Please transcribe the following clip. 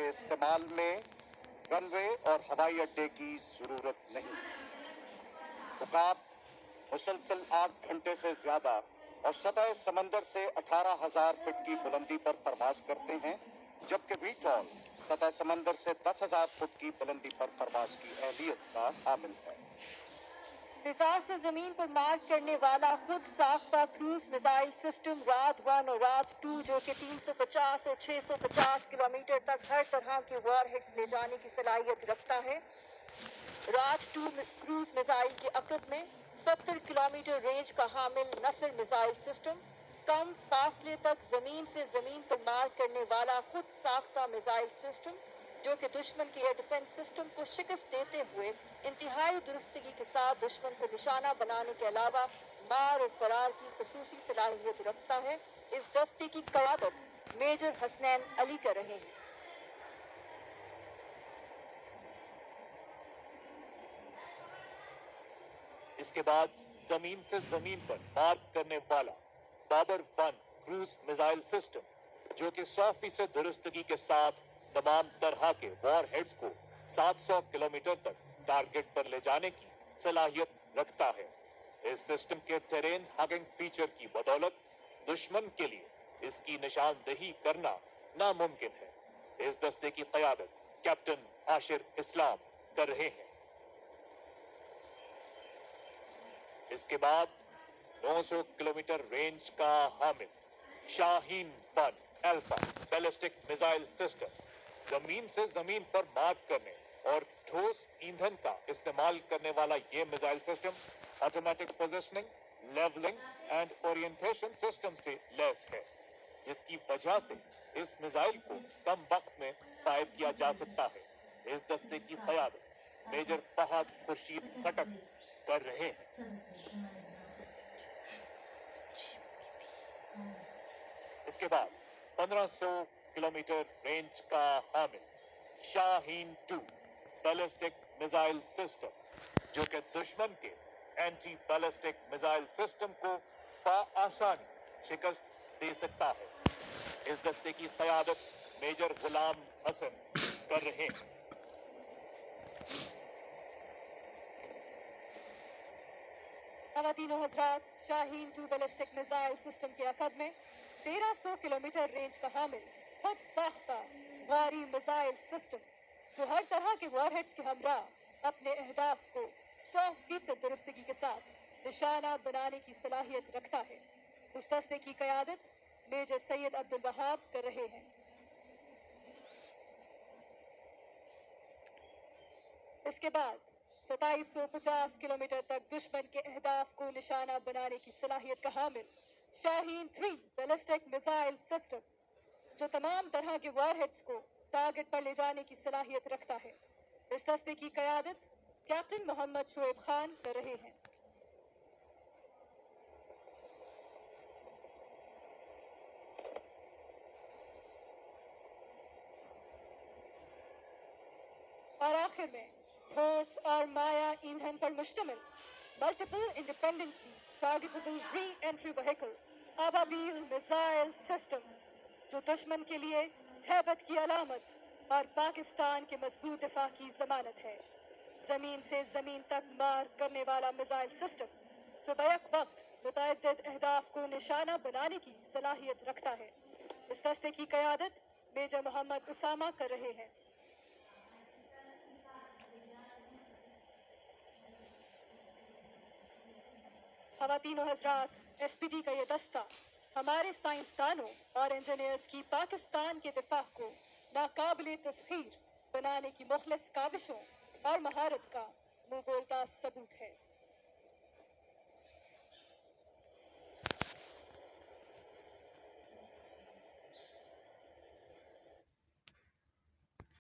के इस्तेमाल में रनवे और हवाई अड्डे की जरूरत नहीं। उकाब मुसलसल 8 घंटे से ज्यादा और सतह समंदर से 18,000 फीट की बुलंदी पर परवाज करते हैं, जबकि वीटॉल सतह समंदर से 10,000 फुट की बुलंदी पर परवाज की अहलियत का हामिल है। फिजा से जमीन पर मार करने वाला खुद साख्ता क्रूज मिसाइल सिस्टम रात 1 और रात 2, जो कि 350 और 650 किलोमीटर तक हर तरह के वॉरहेड्स ले जाने की सलाहियत रखता है। रात 2 क्रूज मिसाइल के अकब में 70 किलोमीटर रेंज का हामिल नसर मिसाइल सिस्टम, कम फासले तक जमीन से जमीन पर मार करने वाला खुद साख्ता मिसाइल सिस्टम, जो कि दुश्मन के एयर डिफेंस सिस्टम को शिकस्त देते हुए इंतहाई दुरुस्तगी के साथ दुश्मन को निशाना बनाने के अलावा मार और फरार की खसूसी सलाहियत रखता है। इस दस्ते की क़यादत मेजर हसनैन अली कर रहे हैं। इसके बाद जमीन से जमीन पर मार करने वाला बाबर 1 क्रूज मिसाइल सिस्टम, जो कि 100% दुरुस्तगी के साथ तमाम तरह के वॉर हेड्स को 700 किलोमीटर तक टारगेट पर ले जाने की सलाहियत रखता है। इस सिस्टम के टेरेन हगिंग फीचर की बदौलत दुश्मन के लिए इसकी निशानदेही करना नामुमकिन है। इस दस्ते की क़यादत कैप्टन आशिर इस्लाम कर रहे हैं। इसके बाद 900 किलोमीटर रेंज का हामिल Shaheen 1 alpha ballistic missile system, जमीन से जमीन पर मार करने और ठोस ईंधन का इस्तेमाल करने वाला ये missile system automatic positioning, levelling and orientation system से लैस है, जिसकी वजह से इस मिसाइल को कम वक्त में फायर किया जा सकता है। इस दस्ते की क़यादत मेजर फहद खुर्शीद खटक कर रहे हैं। इसके बाद 1500 किलोमीटर रेंज का हामिल शाहीन 2 बैलिस्टिक मिसाइल सिस्टम, जो कि दुश्मन के एंटी बैलिस्टिक मिसाइल सिस्टम को आसानी शिकस्त दे सकता है। इस दस्ते की क़यादत मेजर गुलाम हसन कर रहे हैं। ख़वातीनो हज़रात, शाहीन 2 बैलिस्टिक मिसाइल सिस्टम के अकब में 1300 किलोमीटर रेंज का हामिल खुद साख्ता भारी मिसाइल सिस्टम, जो हर तरह के वॉरहेड्स के हमरा अपने अहदाफ को 100% दुरुस्तगी के साथ निशाना बनाने की सलाहियत रखता है। इस दस्ते की क़यादत मेजर सैयद अब्दुल वहाब कर रहे हैं। इसके बाद 2750 किलोमीटर तक दुश्मन के अहदाफ को निशाना बनाने की सलाहियत का हामिल शाहीन 3 बैलिस्टिक मिसाइल सिस्टम, जो तमाम तरह के वॉरहेड्स को टारगेट पर ले जाने की सलाहियत रखता है। इस दस्ते की क़यादत कैप्टन मोहम्मद शोएब खान कर रहे हैं। और आखिर में ठोस और माया ईंधन पर मुश्तमिल multiple independently targetable re entry vehicle Ababeel missile system, जो दुश्मन के लिए हैबत की अलामत और पाकिस्तान के मजबूत दिफा की जमानत है। जमीन से जमीन तक मार करने वाला मिसाइल सिस्टम, जो बैक वक्त मुतअद्दिद अहदाफ को निशाना बनाने की सलाहियत रखता है। इस दस्ते की क़यादत मेजर मोहम्मद उसामा कर रहे हैं। ख़वातीनो हज़रात, SPT का ये दस्ता हमारे साइंसदानों और इंजीनियर्स की पाकिस्तान के दिफा को नाकाबिले तस्खीर बनाने की मुखलिस काविशों और महारत का मुंह बोलता सबूत है।